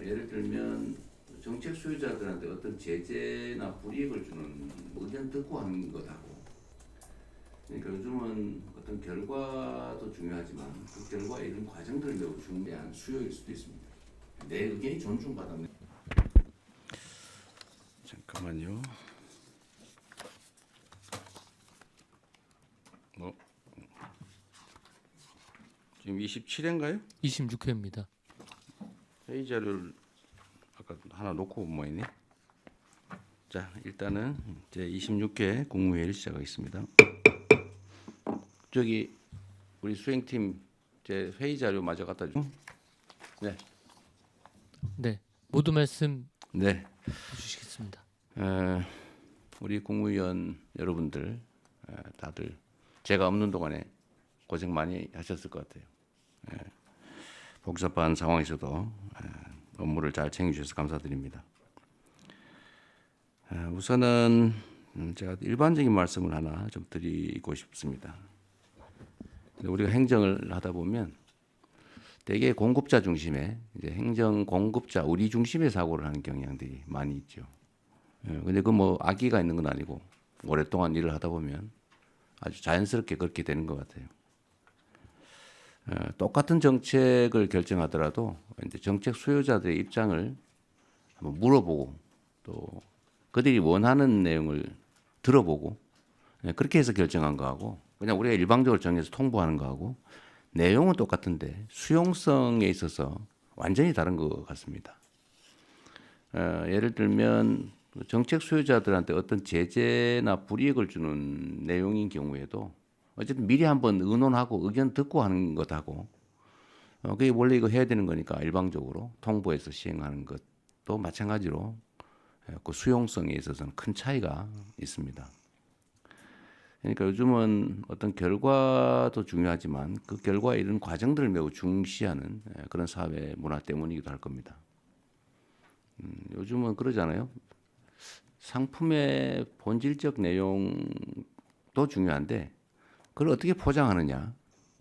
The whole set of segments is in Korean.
예를 들면 정책 수요자들한테 어떤 제재나 불이익을 주는 의견 듣고 하는 것하고, 그러니까 요즘은 어떤 결과도 중요하지만 그 결과에 이런 과정들을 매우 중요한 수요일 수도 있습니다. 내 의견이 존중받는. 잠깐만요. 지금 27회인가요? 26회입니다. 회의 자료를 아까 하나 놓고 뭐 있니? 자, 일단은 제 26회 국무회의를 시작하겠습니다. 저기 우리 수행팀 제 회의 자료 마저 갖다 줘. 네. 네, 모두 말씀 네. 해주시겠습니다. 우리 국무위원 여러분들 다들 제가 없는 동안에 고생 많이 하셨을 것 같아요. 복잡한 상황에서도 업무를 잘 챙겨주셔서 감사드립니다. 우선은 제가 일반적인 말씀을 하나 좀 드리고 싶습니다. 우리가 행정을 하다 보면 대개 공급자 중심의 이제 행정 공급자 우리 중심의 사고를 하는 경향들이 많이 있죠. 근데 그 뭐 악의가 있는 건 아니고 오랫동안 일을 하다 보면 아주 자연스럽게 그렇게 되는 것 같아요. 똑같은 정책을 결정하더라도 이제 정책 수요자들의 입장을 한번 물어보고 또 그들이 원하는 내용을 들어보고 그렇게 해서 결정한 거하고 그냥 우리가 일방적으로 정해서 통보하는 거하고 내용은 똑같은데 수용성에 있어서 완전히 다른 것 같습니다. 예를 들면 정책 수요자들한테 어떤 제재나 불이익을 주는 내용인 경우에도 어쨌든 미리 한번 의논하고 의견 듣고 하는 것하고 그게 원래 이거 해야 되는 거니까 일방적으로 통보해서 시행하는 것도 마찬가지로 그 수용성에 있어서는 큰 차이가 있습니다. 그러니까 요즘은 어떤 결과도 중요하지만 그 결과에 이른 과정들을 매우 중시하는 그런 사회 문화 때문이기도 할 겁니다. 요즘은 그러잖아요. 상품의 본질적 내용도 중요한데 그걸 어떻게 포장하느냐,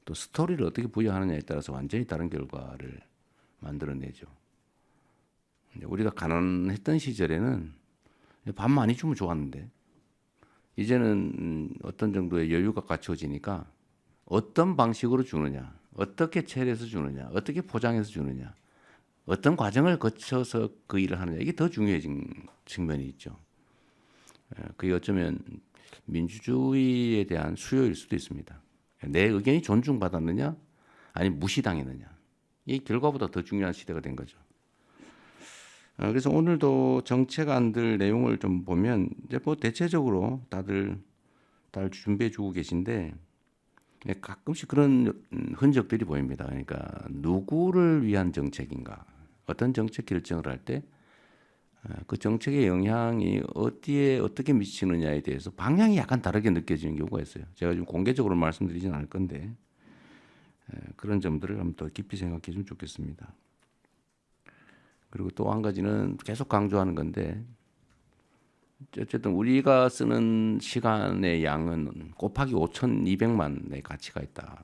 또 스토리를 어떻게 부여하느냐에 따라서 완전히 다른 결과를 만들어내죠. 우리가 가난했던 시절에는 밥 많이 주면 좋았는데 이제는 어떤 정도의 여유가 갖춰지니까 어떤 방식으로 주느냐, 어떻게 처리해서 주느냐, 어떻게 포장해서 주느냐, 어떤 과정을 거쳐서 그 일을 하느냐 이게 더 중요해진 측면이 있죠. 그게 어쩌면 민주주의에 대한 수요일 수도 있습니다. 내 의견이 존중받았느냐 아니면 무시당했느냐 이 결과보다 더 중요한 시대가 된 거죠. 그래서 오늘도 정책안들 내용을 좀 보면 이제 뭐 대체적으로 다들 준비해 주고 계신데 가끔씩 그런 흔적들이 보입니다. 그러니까 누구를 위한 정책인가 어떤 정책 결정을 할 때 그 정책의 영향이 어디에 어떻게 미치느냐에 대해서 방향이 약간 다르게 느껴지는 경우가 있어요. 제가 좀 공개적으로 말씀드리진 않을 건데 그런 점들을 한번 더 깊이 생각해 주면 좋겠습니다. 그리고 또 한 가지는 계속 강조하는 건데 어쨌든 우리가 쓰는 시간의 양은 곱하기 5,200만의 가치가 있다.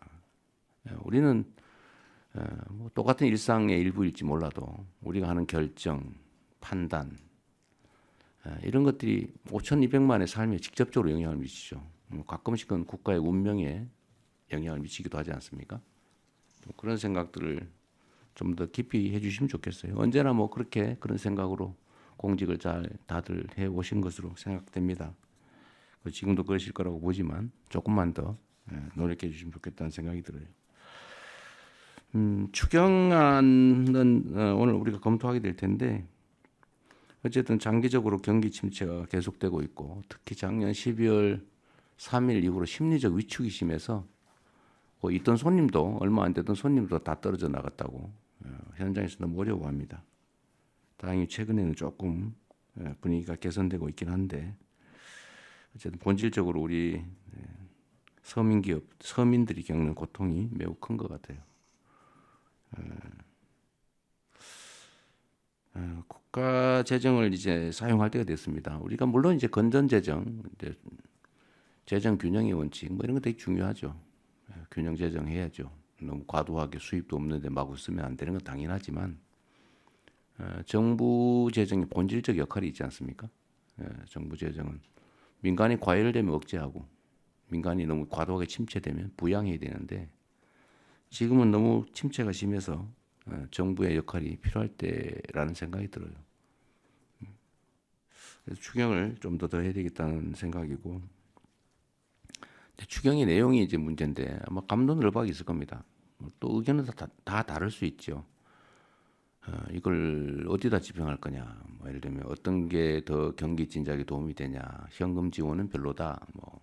우리는 뭐 똑같은 일상의 일부일지 몰라도 우리가 하는 결정, 판단 이런 것들이 5,200만의 삶에 직접적으로 영향을 미치죠. 가끔씩은 국가의 운명에 영향을 미치기도 하지 않습니까? 그런 생각들을 좀 더 깊이 해주시면 좋겠어요. 언제나 뭐 그렇게 그런 생각으로 공직을 잘 다들 해 오신 것으로 생각됩니다. 지금도 그러실 거라고 보지만 조금만 더 노력해 주시면 좋겠다는 생각이 들어요. 추경안은 오늘 우리가 검토하게 될 텐데 어쨌든 장기적으로 경기 침체가 계속되고 있고 특히 작년 12월 3일 이후로 심리적 위축이 심해서 있던 손님도 얼마 안 되던 손님도 다 떨어져 나갔다고 현장에서 너무 어려워합니다. 다행히 최근에는 조금 분위기가 개선되고 있긴 한데 어쨌든 본질적으로 우리 서민기업, 서민들이 겪는 고통이 매우 큰 것 같아요. 국가 재정을 이제 사용할 때가 됐습니다. 우리가 물론 이제 건전 재정, 이제 재정 균형의 원칙 뭐 이런 거 되게 중요하죠. 균형 재정해야죠. 너무 과도하게 수입도 없는데 마구 쓰면 안 되는 건 당연하지만 정부 재정의 본질적 역할이 있지 않습니까? 정부 재정은 민간이 과열되면 억제하고 민간이 너무 과도하게 침체되면 부양해야 되는데 지금은 너무 침체가 심해서 정부의 역할이 필요할 때라는 생각이 들어요. 그래서 추경을 좀 더 해야 되겠다는 생각이고 추경의 내용이 이제 문제인데 아마 갑론을박이 있을 겁니다. 또 의견은 다 다를 수 있죠. 이걸 어디다 집행할 거냐. 뭐 예를 들면 어떤 게 더 경기 진작에 도움이 되냐. 현금 지원은 별로다. 뭐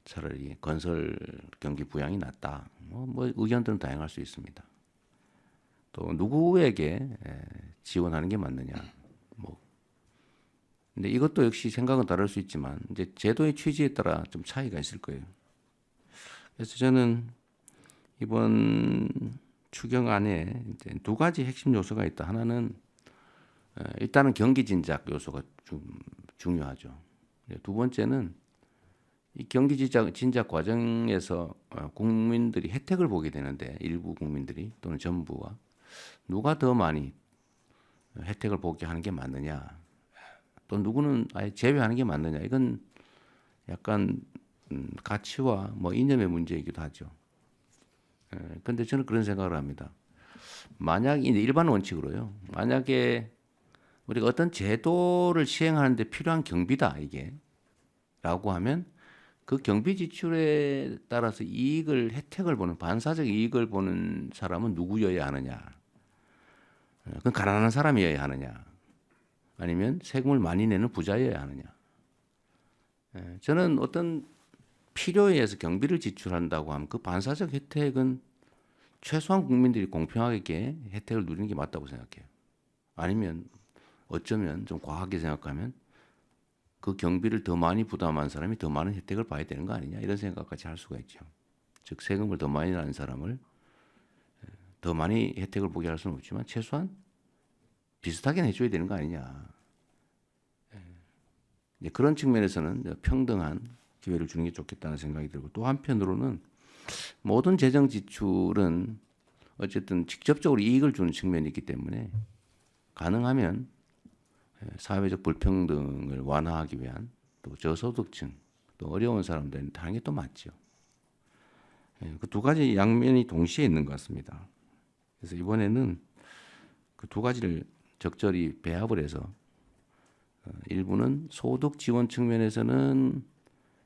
차라리 건설 경기 부양이 낫다. 뭐 의견들은 다양할 수 있습니다. 또 누구에게 지원하는 게 맞느냐. 뭐 근데 이것도 역시 생각은 다를 수 있지만 이제 제도의 취지에 따라 좀 차이가 있을 거예요. 그래서 저는 이번 추경안에 이제 두 가지 핵심 요소가 있다. 하나는 일단은 경기 진작 요소가 좀 중요하죠. 두 번째는 이 경기 진작 과정에서 국민들이 혜택을 보게 되는데 일부 국민들이 또는 정부가 누가 더 많이 혜택을 보게 하는 게 맞느냐, 또 누구는 아예 제외하는 게 맞느냐, 이건 약간 가치와 뭐 이념의 문제이기도 하죠. 근데 저는 그런 생각을 합니다. 만약 일반 원칙으로요. 만약에 우리가 어떤 제도를 시행하는데 필요한 경비다 이게라고 하면 그 경비 지출에 따라서 혜택을 보는 반사적 이익을 보는 사람은 누구여야 하느냐? 그건 가난한 사람이어야 하느냐? 아니면 세금을 많이 내는 부자여야 하느냐? 저는 어떤 필요에 의해서 경비를 지출한다고 하면 그 반사적 혜택은 최소한 국민들이 공평하게 혜택을 누리는 게 맞다고 생각해요. 아니면 어쩌면 좀 과하게 생각하면 그 경비를 더 많이 부담한 사람이 더 많은 혜택을 봐야 되는 거 아니냐, 이런 생각까지 할 수가 있죠. 즉 세금을 더 많이 내는 사람을 더 많이 혜택을 보게 할 수는 없지만 최소한 비슷하게 해줘야 되는 거 아니냐. 그런 측면에서는 평등한 기회를 주는 게 좋겠다는 생각이 들고, 또 한편으로는 모든 재정 지출은 어쨌든 직접적으로 이익을 주는 측면이 있기 때문에 가능하면 사회적 불평등을 완화하기 위한 또 저소득층 또 어려운 사람들한테 하는 게 또 맞죠. 그 두 가지 양면이 동시에 있는 것 같습니다. 그래서 이번에는 그 두 가지를 적절히 배합을 해서 일부는 소득 지원 측면에서는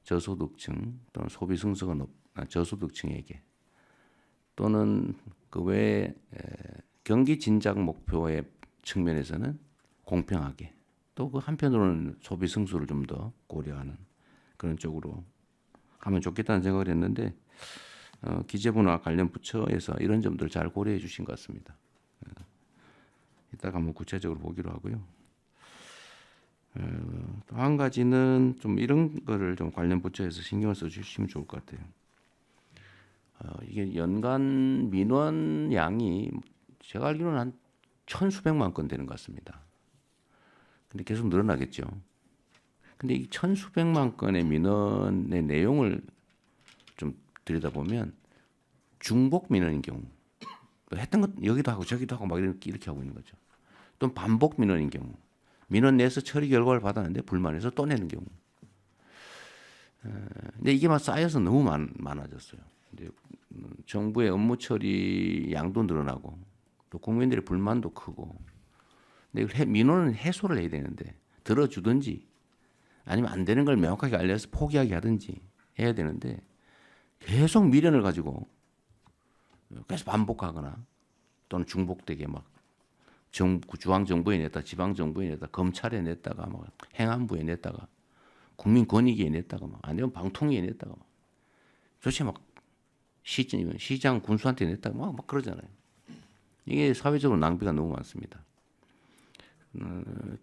저소득층 또는 소비 승수가 저소득층에게, 또는 그 외에 경기 진작 목표의 측면에서는 공평하게, 또 그 한편으로는 소비 승수를 좀 더 고려하는 그런 쪽으로 하면 좋겠다는 생각을 했는데 기재부나 관련 부처에서 이런 점들을 잘 고려해 주신 것 같습니다. 이따가 한번 구체적으로 보기로 하고요. 또 한 가지는 좀 이런 거를 좀 관련 부처에서 신경을 써 주시면 좋을 것 같아요. 이게 연간 민원 양이 제가 알기로는 한 천수백만 건 되는 것 같습니다. 근데 계속 늘어나겠죠. 근데 이 천수백만 건의 민원의 내용을 좀 들여다보면 중복 민원인 경우, 했던 것 여기도 하고 저기도 하고 막 이렇게 하고 있는 거죠. 또 반복 민원인 경우, 민원 내서 처리 결과를 받았는데 불만해서 또 내는 경우. 근데 이게 막 쌓여서 너무 많아졌어요. 이제 정부의 업무 처리 양도 늘어나고 또 국민들의 불만도 크고. 근데 이걸 민원은 해소를 해야 되는데 들어주든지 아니면 안 되는 걸 명확하게 알려서 포기하게 하든지 해야 되는데 계속 미련을 가지고 계속 반복하거나 또는 중복되게 막 중앙정부에 냈다, 지방정부에 냈다, 검찰에 냈다가 막 행안부에 냈다가 국민권익위에 냈다가 막 아니면 방통위에 냈다가 막 도대체 막 시장 군수한테 냈다가 막 그러잖아요. 이게 사회적으로 낭비가 너무 많습니다.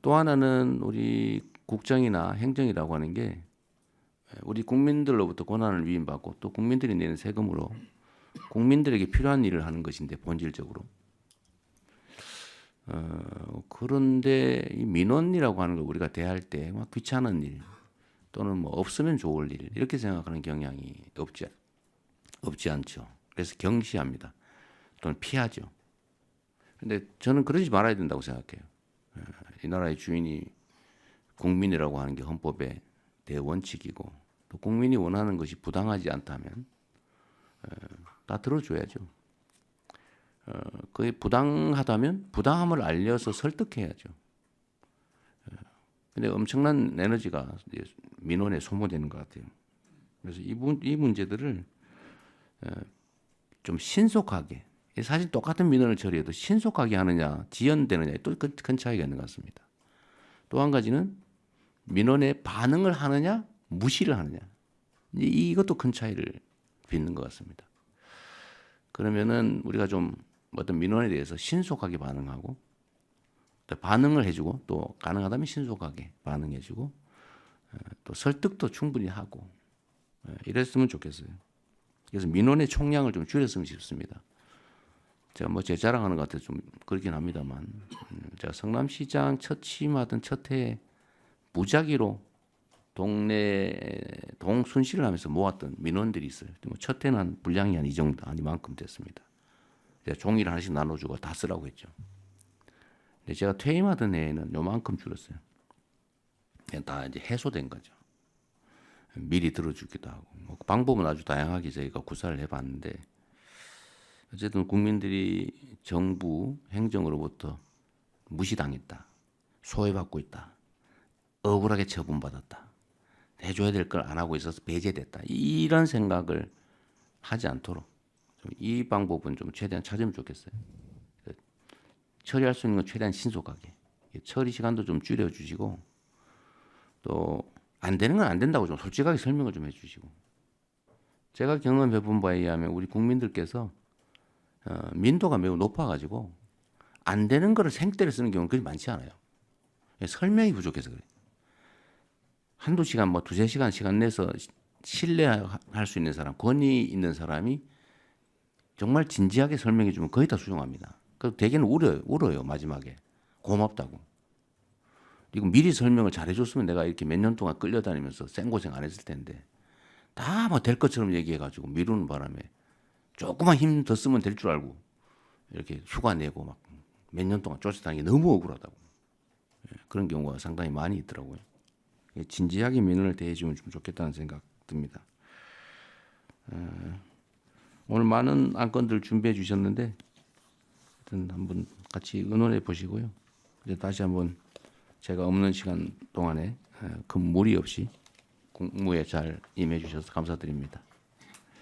또 하나는 우리 국정이나 행정이라고 하는 게 우리 국민들로부터 권한을 위임받고 또 국민들이 내는 세금으로 국민들에게 필요한 일을 하는 것인데 본질적으로. 그런데 이 민원이라고 하는 걸 우리가 대할 때 막 귀찮은 일 또는 뭐 없으면 좋을 일 이렇게 생각하는 경향이 없지 않죠. 그래서 경시합니다. 또는 피하죠. 근데 저는 그러지 말아야 된다고 생각해요. 이 나라의 주인이 국민이라고 하는 게 헌법의 대원칙이고 또 국민이 원하는 것이 부당하지 않다면 다 들어줘야죠. 그게 부당하다면 부당함을 알려서 설득해야죠. 근데 엄청난 에너지가 민원에 소모되는 것 같아요. 그래서 이 문제들을 좀 신속하게, 사실 똑같은 민원을 처리해도 신속하게 하느냐 지연되느냐에 또 큰 차이가 있는 것 같습니다. 또 한 가지는 민원에 반응을 하느냐 무시를 하느냐, 이것도 큰 차이를 빚는 것 같습니다. 그러면은 우리가 좀 어떤 민원에 대해서 신속하게 반응하고 또 반응을 해주고 또 가능하다면 신속하게 반응해주고 또 설득도 충분히 하고 이랬으면 좋겠어요. 그래서 민원의 총량을 좀 줄였으면 싶습니다. 제가 뭐 제 자랑하는 것 같아서 좀 그렇긴 합니다만 제가 성남시장 첫 취임하던 첫 해에 무작위로 동네 동순실을 하면서 모았던 민원들이 있어요. 뭐 첫 해는 한 분량이 한 이 정도, 한 이만큼 됐습니다. 제가 종이를 하나씩 나눠주고 다 쓰라고 했죠. 근데 제가 퇴임하던 해에는 요만큼 줄었어요. 다 이제 해소된 거죠. 미리 들어주기도 하고 뭐 방법은 아주 다양하게 저희가 구사를 해봤는데 어쨌든 국민들이 정부 행정으로부터 무시당했다, 소외받고 있다, 억울하게 처분받았다, 해줘야 될 걸 안 하고 있어서 배제됐다, 이런 생각을 하지 않도록 이 방법은 좀 최대한 찾으면 좋겠어요. 처리할 수 있는 건 최대한 신속하게, 처리 시간도 좀 줄여주시고 또 안 되는 건 안 된다고 좀 솔직하게 설명을 좀 해주시고, 제가 경험해 본 바에 의하면 우리 국민들께서 민도가 매우 높아가지고 안 되는 거를 생떼를 쓰는 경우는 그리 많지 않아요. 설명이 부족해서 그래요. 한두 시간, 뭐 두세 시간 시간 내서 신뢰할 수 있는 사람, 권위 있는 사람이 정말 진지하게 설명해 주면 거의 다 수용합니다. 그래서 대개는 울어요 마지막에. 고맙다고. 이거 미리 설명을 잘해줬으면 내가 이렇게 몇 년 동안 끌려다니면서 생고생 안 했을 텐데 다 뭐 될 것처럼 얘기해가지고 미루는 바람에 조금만 힘 더 쓰면 될 줄 알고 이렇게 휴가 내고 막 몇 년 동안 쫓아다니기 너무 억울하다고. 그런 경우가 상당히 많이 있더라고요. 진지하게 민원을 대해주면 좀 좋겠다는 생각 듭니다. 오늘 많은 안건들 준비해 주셨는데 하여튼 한번 같이 의논해 보시고요. 이제 다시 한번 제가 없는 시간 동안에 큰 무리 없이 국무에 잘 임해 주셔서 감사드립니다.